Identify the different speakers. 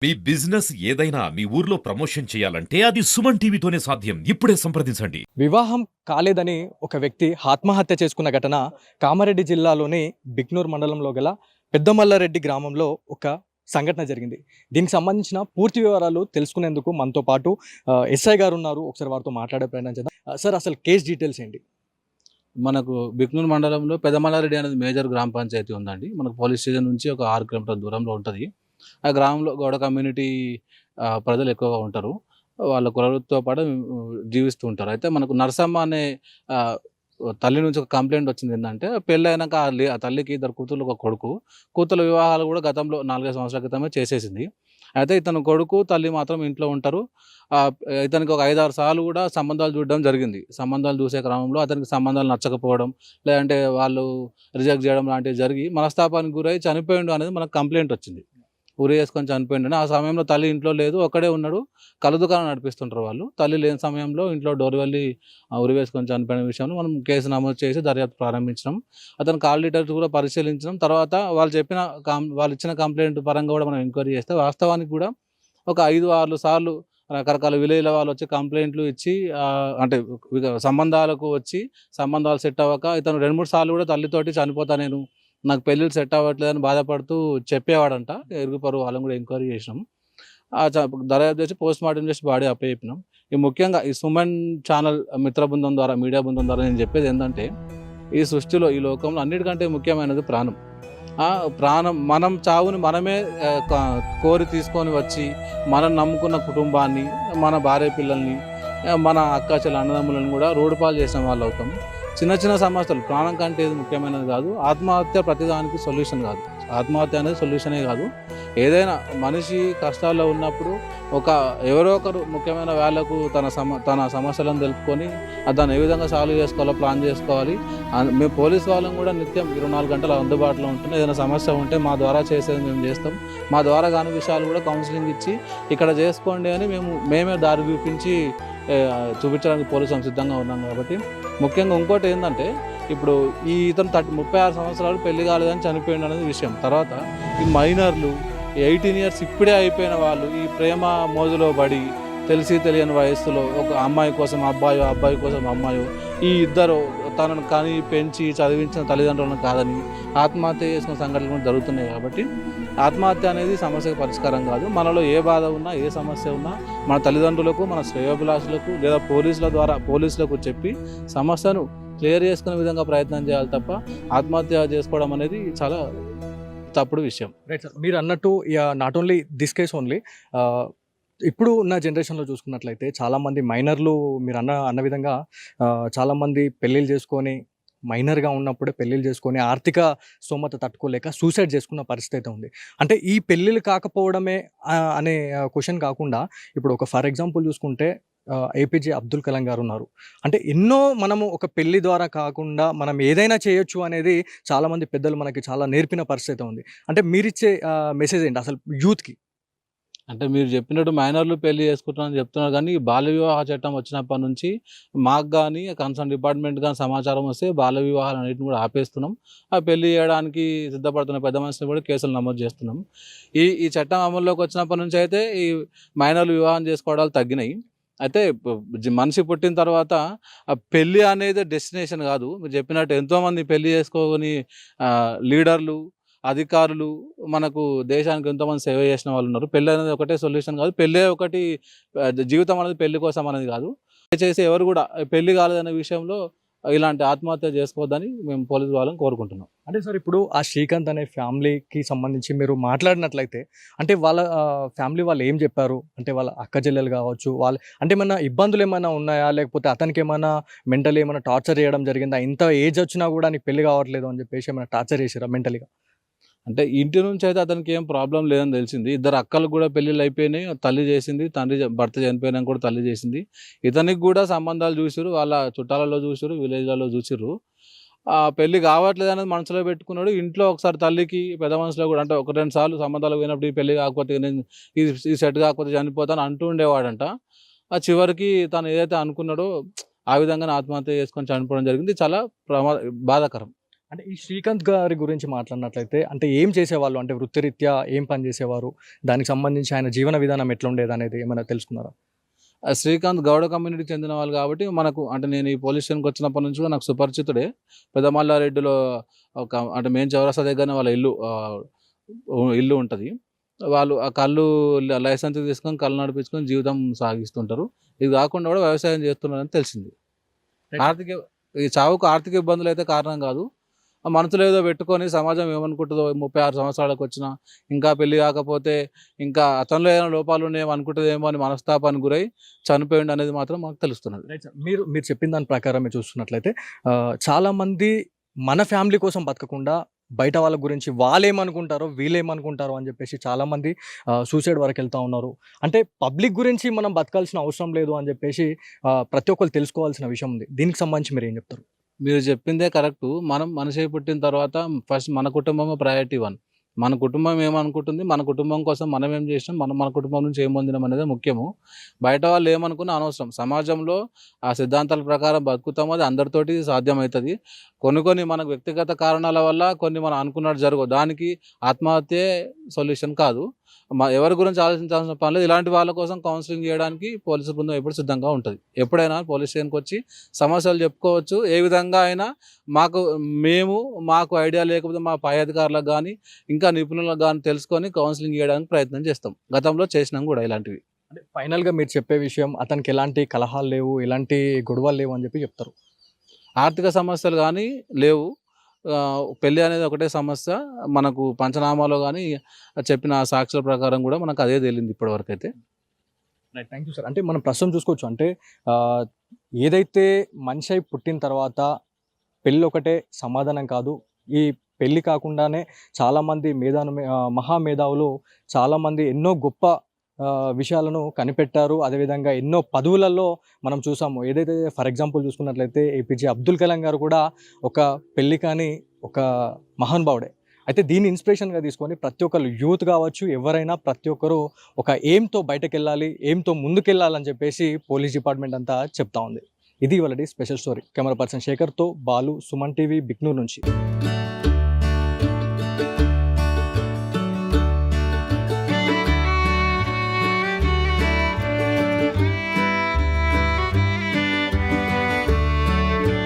Speaker 1: మీ business ఏదైనా మీ ఊర్లో promotion చేయాలంటే అది సుమన్ టీవీతోనే సాధ్యం. ఇప్పుడే సంప్రదించండి.
Speaker 2: వివాహం కాలేదని ఒక వ్యక్తి ఆత్మహత్య చేసుకున్న ఘటన కామారెడ్డి జిల్లాలోని బిక్నూర్ మండలంలో గల పెద్దమల్లారెడ్డి గ్రామంలో ఒక సంఘటన జరిగింది. దీనికి సంబంధించిన పూర్తి వివరాలు తెలుసుకునేందుకు మనతో పాటు ఎస్ఐ గారు ఉన్నారు. ఒకసారి వారితో మాట్లాడే ప్రయత్నం చేద్దాం. సార్, అసలు కేస్ డీటెయిల్స్ ఏంటి?
Speaker 3: మనకు బిక్నూరు మండలంలో పెదమల్లారెడ్డి అనేది మేజర్ గ్రామ పంచాయతీ ఉందండి. మనకు పోలీస్ స్టేషన్ నుంచి ఒక 6 కిలోమీటర్ల దూరంలో ఉంటుంది. ఆ గ్రామంలో గౌడ కమ్యూనిటీ ప్రజలు ఎక్కువగా ఉంటారు. వాళ్ళ కులవృత్తితో పాటు జీవిస్తూ ఉంటారు. అయితే మనకు నరసమ్మ అనే ఆహ్, తల్లి నుంచి ఒక కంప్లెయింట్ వచ్చింది. ఏందంటే పెళ్ళైనాక ఆ తల్లికి ఇద్దరు కూతుర్లు, ఒక కొడుకు. కూతుర్ల వివాహాలు కూడా గతంలో 4, 5 సంవత్సరాల క్రితమే చేసేసింది. అయితే ఇతను కొడుకు, తల్లి మాత్రం ఇంట్లో ఉంటారు. ఆహ్, ఇతనికి ఒక 5, 6 సార్లు కూడా సంబంధాలు చూడడం జరిగింది. సంబంధాలు చూసే క్రమంలో అతనికి సంబంధాలు నచ్చకపోవడం, లేదంటే వాళ్ళు రిజెక్ట్ చేయడం లాంటివి జరిగి మనస్తాపానికి గురై చనిపోయిండు అనేది మనకు కంప్లెయింట్ వచ్చింది. ఉరి వేసుకొని చనిపోయిండని. ఆ సమయంలో తల్లి ఇంట్లో లేదు, ఒక్కడే ఉన్నాడు. కళ్ళ దుకాణం నడిపిస్తుంటారు వాళ్ళు. తల్లి లేని సమయంలో ఇంట్లో డోర్ వెళ్ళి ఉరి వేసుకొని చనిపోయిన విషయంలో మనం కేసు నమోదు చేసి దర్యాప్తు ప్రారంభించినాం. అతని కాల్ డీటెయిల్స్ కూడా పరిశీలించినాం. తర్వాత వాళ్ళు ఇచ్చిన కంప్లైంట్ పరంగా కూడా మనం ఎంక్వైరీ చేస్తే వాస్తవానికి కూడా ఒక 5, 6 సార్లు రకరకాల విలేజ్‌ల వాళ్ళు వచ్చి కంప్లెయింట్లు ఇచ్చి అంటే సంబంధాలకు వచ్చి సంబంధాలు సెట్ అవ్వక ఇతను 2, 3 సార్లు కూడా తల్లితోటి చనిపోతా నేను, నాకు పెళ్ళిళ్ళు సెట్ అవ్వట్లేదని బాధపడుతూ చెప్పేవాడంట. ఇరుగు పొరుగు వాళ్ళని కూడా ఎంక్వైరీ చేసినాం. ఆ చ దర్యాప్తు చేసి పోస్ట్‌మార్టం చేసి బాడీ అప్పజెప్పినాం. ముఖ్యంగా ఈ సుమన్ ఛానల్ మిత్ర బృందం ద్వారా, మీడియా బృందం ద్వారా నేను చెప్పేది ఏందంటే, ఈ సృష్టిలో, ఈ లోకంలో అన్నిటికంటే ముఖ్యమైనది ప్రాణం. ప్రాణం, మనం చావుని మనమే కోరి తీసుకొని వచ్చి మనం నమ్ముకున్న కుటుంబాన్ని, మన భార్య పిల్లల్ని, మన అక్క చెల్లి అన్నదమ్ములను కూడా రోడ్డు పాలు చేసిన వాళ్ళు అవుతాం. చిన్న చిన్న సమస్యలు, ప్రాణం కంటే ఏది ముఖ్యమైనది కాదు. ఆత్మహత్య ప్రతిదానికి సొల్యూషన్ కాదు. ఆత్మహత్య అనేది సొల్యూషనే కాదు. ఏదైనా మనిషి కష్టాల్లో ఉన్నప్పుడు ఎవరో ఒకరు ముఖ్యమైన వాళ్ళకు తన సమస్యలను తెలుపుకొని దాన్ని ఏ విధంగా సాల్వ్ చేసుకోవాలో ప్లాన్ చేసుకోవాలి. మేము పోలీస్ వాళ్ళం కూడా నిత్యం 24 గంటలు అందుబాటులో ఉంటుంది. ఏదైనా సమస్య ఉంటే మా ద్వారా చేసేది మేము చేస్తాం. మా ద్వారా కాని విషయాలు కూడా కౌన్సిలింగ్ ఇచ్చి ఇక్కడ చేసుకోండి అని మేమే దారి చూపించి చూపించడానికి పోలీసులు సిద్ధంగా ఉన్నాం. కాబట్టి ముఖ్యంగా ఇంకోటి ఏంటంటే, ఇప్పుడు ఇతను 36 సంవత్సరాలు పెళ్లి కాలేదని చనిపోయింది అనేది విషయం. తర్వాత ఈ మైనర్లు 18 ఇయర్స్ ఇప్పుడే అయిపోయిన వాళ్ళు ఈ ప్రేమ మోజులో పడి తెలిసి తెలియని వయస్సులో ఒక అమ్మాయి కోసం అబ్బాయో, అబ్బాయి కోసం అమ్మాయో, ఈ ఇద్దరు తనను కని పెంచి చదివించిన తల్లిదండ్రులను కాదని ఆత్మహత్య చేసుకున్న సంఘటనలు కూడా జరుగుతున్నాయి. కాబట్టి ఆత్మహత్య అనేది సమస్యకు పరిష్కారం కాదు. మనలో ఏ బాధ ఉన్నా, ఏ సమస్య ఉన్నా మన తల్లిదండ్రులకు, మన శ్రేయోభిలాషులకు లేదా పోలీసులకు చెప్పి సమస్యను క్లియర్ చేసుకునే విధంగా ప్రయత్నం చేయాలి తప్ప ఆత్మహత్య చేసుకోవడం అనేది చాలా తప్పుడు విషయం.
Speaker 2: రైట్ సార్, మీరు అన్నట్టు not only this case only, ఇప్పుడు ఉన్న జనరేషన్లో చూసుకున్నట్లయితే చాలామంది మైనర్లు, మీరు అన్న విధంగా చాలామంది పెళ్ళిళ్ళు చేసుకొని, మైనర్గా ఉన్నప్పుడే పెళ్ళిళ్ళు చేసుకొని ఆర్థిక స్తోమత తట్టుకోలేక సూసైడ్ చేసుకున్న పరిస్థితి అయితే ఉంది. అంటే ఈ పెళ్ళిళ్ళు కాకపోవడమే అనే క్వశ్చన్ కాకుండా, ఇప్పుడు ఒక ఫర్ ఎగ్జాంపుల్ చూసుకుంటే ఏపీజే అబ్దుల్ కలాం గారు ఉన్నారు. అంటే ఎన్నో మనము ఒక పెళ్లి ద్వారా కాకుండా మనం ఏదైనా చేయొచ్చు అనేది చాలామంది పెద్దలు మనకి చాలా నేర్పిన పరిస్థితి ఉంది. అంటే మీరిచ్చే మెసేజ్ ఏంటి అసలు యూత్కి?
Speaker 3: అంటే మీరు చెప్పినట్టు మైనర్లు పెళ్లి చేసుకుంటున్నారని చెప్తున్నారు, కానీ బాల్య వివాహ చట్టం వచ్చినప్పటి నుంచి మాకు కానీ కన్సర్న్ డిపార్ట్మెంట్ కానీ సమాచారం వస్తే బాల్య వివాహాలు అన్నింటిని కూడా ఆపేస్తున్నాం. ఆ పెళ్లి చేయడానికి సిద్ధపడుతున్న పెద్ద మనుషులు కూడా కేసులు నమోదు చేస్తున్నాం. ఈ చట్టం అమల్లోకి వచ్చినప్పటి నుంచి అయితే ఈ మైనర్లు వివాహం చేసుకోవడాలు తగ్గినాయి. అయితే మనిషి పుట్టిన తర్వాత పెళ్ళి అనేది డెస్టినేషన్ కాదు. మీరు చెప్పినట్టు ఎంతోమంది పెళ్లి చేసుకొని లీడర్లు, అధికారులు, మనకు దేశానికి ఎంతోమంది సేవ చేసిన వాళ్ళు ఉన్నారు. పెళ్ళి అనేది ఒకటే సొల్యూషన్ కాదు. పెళ్ళే ఒకటి జీవితం అనేది పెళ్లి కోసం అనేది కాదు. దయచేసి ఎవరు కూడా పెళ్లి కాలేదనే విషయంలో ఇలాంటి ఆత్మహత్య చేసుకోవద్దని మేము పోలీసు వాళ్ళని కోరుకుంటున్నాం.
Speaker 2: అంటే సార్, ఇప్పుడు ఆ శ్రీకాంత్ అనే ఫ్యామిలీకి సంబంధించి మీరు మాట్లాడినట్లయితే, అంటే వాళ్ళ ఫ్యామిలీ వాళ్ళు ఏం చెప్పారు? అంటే వాళ్ళ అక్క చెల్లెలు కావచ్చు, వాళ్ళు అంటే ఏమన్నా ఇబ్బందులు ఏమైనా ఉన్నాయా? లేకపోతే అతనికి ఏమైనా మెంటలీ ఏమైనా టార్చర్ చేయడం జరిగిందా? ఇంత ఏజ్ వచ్చినా కూడా నీకు పెళ్లి కావట్లేదు అని చెప్పేసి ఏమైనా టార్చర్ చేసారా మెంటలీగా?
Speaker 3: అంటే ఇంటి నుంచి అయితే అతనికి ఏం ప్రాబ్లం లేదని తెలిసింది. ఇద్దరు అక్కలకు కూడా పెళ్ళిళ్ళు అయిపోయినాయి. తల్లి చేసింది, భర్త చనిపోయినాక కూడా తల్లి చేసింది. ఇతనికి కూడా సంబంధాలు చూసిర్రు, వాళ్ళ చుట్టాలలో చూసిర్రు, విలేజ్‌లలో చూసిర్రు. పెళ్లి కావట్లేదు అనేది మనసులో పెట్టుకున్నాడు. ఇంట్లో ఒకసారి తల్లికి, పెద్ద మనుషులకు కూడా, అంటే 1, 2 సార్లు సంబంధాలకు పోయినప్పుడు ఈ పెళ్లి కాకపోతే నేను ఇది సెట్ కాకపోతే చనిపోతాను అంటూ ఉండేవాడంట. చివరికి తను ఏదైతే అనుకున్నాడో ఆ విధంగానే ఆత్మహత్య చేసుకొని చనిపోవడం జరిగింది. చాలా బాధాకరం.
Speaker 2: అంటే ఈ శ్రీకాంత్ గారి గురించి మాట్లాడినట్లయితే అంటే ఏం చేసేవాళ్ళు? అంటే వృత్తిరీత్యా ఏం పని చేసేవారు? దానికి సంబంధించి ఆయన జీవన విధానం ఎట్లుండేదనేది ఏమైనా తెలుసుకున్నారా?
Speaker 3: శ్రీకాంత్ గౌడ కమ్యూనిటీకి చెందిన వాళ్ళు కాబట్టి మనకు అంటే నేను ఈ పోలీస్ స్టేషన్‌కి వచ్చినప్పటి నుంచి కూడా నాకు సుపరిచితుడే. పెదమల్లారెడ్డిలో ఒక అంటే మెయిన్ చౌరస్తా దగ్గరనే వాళ్ళ ఇల్లు ఉంటది. వాళ్ళు ఆ కల్లు లైసెన్స్ తీసుకొని కళ్ళు నడిపించుకొని జీవితం సాగిస్తుంటారు. ఇది కాకుండా కూడా వ్యవసాయం చేస్తున్నారని తెలిసింది. ఆర్థిక ఈ చావుకు ఆర్థిక ఇబ్బందులైతే కారణం కాదు. ఆ మనసులో ఏదో పెట్టుకొని సమాజం ఏమనుకుంటుందో 36 సంవత్సరాలకొచ్చినా ఇంకా పెళ్లి కాకపోతే ఇంకా అతనిలో ఏమైనా లోపాలున్నాయేమో అనుకుంటదేమో అని మనస్తాపానికి గురై చనిపోయిండు అనేది మాత్రం మాకు తెలుస్తున్నది.
Speaker 2: Right sir. మీరు చెప్పిన దాని ప్రకారమే చూస్తున్నట్లయితే చాలామంది మన ఫ్యామిలీ కోసం బతకకుండా బయట వాళ్ళ గురించి వాళ్ళేమనుకుంటారో, వీళ్ళేమనుకుంటారో అని చెప్పేసి చాలామంది సూసైడ్ వరకు వెళ్తా ఉన్నారు. అంటే పబ్లిక్ గురించి మనం బతకాల్సిన అవసరం లేదు అని చెప్పేసి ప్రతి ఒక్కళ్ళు తెలుసుకోవాల్సిన విషయం ఉంది. దీనికి సంబంధించి మీరేం చెప్తారు?
Speaker 3: మీరు చెప్పిందే కరెక్టు. మనం మనిషి పుట్టిన తర్వాత ఫస్ట్ మన కుటుంబమే ప్రయారిటీ 1. మన కుటుంబం ఏమనుకుంటుంది, మన కుటుంబం కోసం మనం ఏం చేసినాం, మనం మన కుటుంబం నుంచి ఏం పొందినాం అనేదే ముఖ్యము. బయట వాళ్ళు ఏమనుకున్నా అనవసరం. సమాజంలో ఆ సిద్ధాంతాల ప్రకారం బతుకుతాం, అది అందరితోటి సాధ్యమవుతుంది. కొన్ని మనకు వ్యక్తిగత కారణాల వల్ల కొన్ని మనం అనుకున్నట్టు జరగవు. దానికి ఆత్మహత్యే సొల్యూషన్ కాదు. ఎవరి గురించి ఆలోచించాల్సిన పని లేదు. ఇలాంటి వాళ్ళ కోసం కౌన్సిలింగ్ చేయడానికి పోలీసు బృందం ఎప్పుడు సిద్ధంగా ఉంటుంది. ఎప్పుడైనా పోలీస్ స్టేషన్కి వచ్చి సమస్యలు చెప్పుకోవచ్చు. ఏ విధంగా అయినా మాకు ఐడియా లేకపోతే మా పై అధికారులకు కానీ ఇంకా నిపుణులకు కానీ తెలుసుకొని కౌన్సిలింగ్ చేయడానికి ప్రయత్నం చేస్తాం. గతంలో చేసినాం కూడా ఇలాంటివి.
Speaker 2: అంటే ఫైనల్‌గా మీరు చెప్పే విషయం అతనికి ఎలాంటి కలహాలు లేవు, ఎలాంటి గొడవలు లేవు అని చెప్పి చెప్తారు.
Speaker 3: ఆర్థిక సమస్యలు కానీ లేవు. పెళ్ళి అనేది ఒకటే సమస్య. మనకు పంచనామాలో కానీ చెప్పిన సాక్షుల ప్రకారం కూడా మనకు అదే తేలింది ఇప్పటివరకైతే.
Speaker 2: రైట్. Thank you sir. అంటే మనం ప్రస్తుతం చూసుకోవచ్చు. అంటే ఆహ్, ఏదైతే మనిషి అయి పుట్టిన తర్వాత పెళ్ళి ఒకటే సమాధానం కాదు. ఈ పెళ్ళి కాకుండానే చాలామంది మహామేధావులు చాలామంది ఎన్నో గొప్ప విషయాలను కనిపెట్టారు. అదేవిధంగా ఎన్నో పదవులలో మనం చూసాము. ఏదైతే ఫర్ ఎగ్జాంపుల్ చూసుకున్నట్లయితే ఏపీజే అబ్దుల్ కలాం గారు కూడా ఒక పెళ్ళి కాని ఒక మహానుభావుడే. అయితే దీన్ని ఇన్స్పిరేషన్‌గా తీసుకొని ప్రతి ఒక్కళ్ళు యూత్ కావచ్చు, ఎవరైనా ప్రతి ఒక్కరు ఒక ఎయిమ్‌తో బయటకెళ్ళాలి, ఎయిమ్‌తో ముందుకెళ్ళాలని చెప్పేసి పోలీస్ డిపార్ట్మెంట్ అంతా చెప్తా ఉంది. ఇది ఇవాళటి స్పెషల్ స్టోరీ. కెమెరా పర్సన్ శేఖర్‌తో బాలు, సుమన్ టీవీ, బిక్నూర్ నుంచి.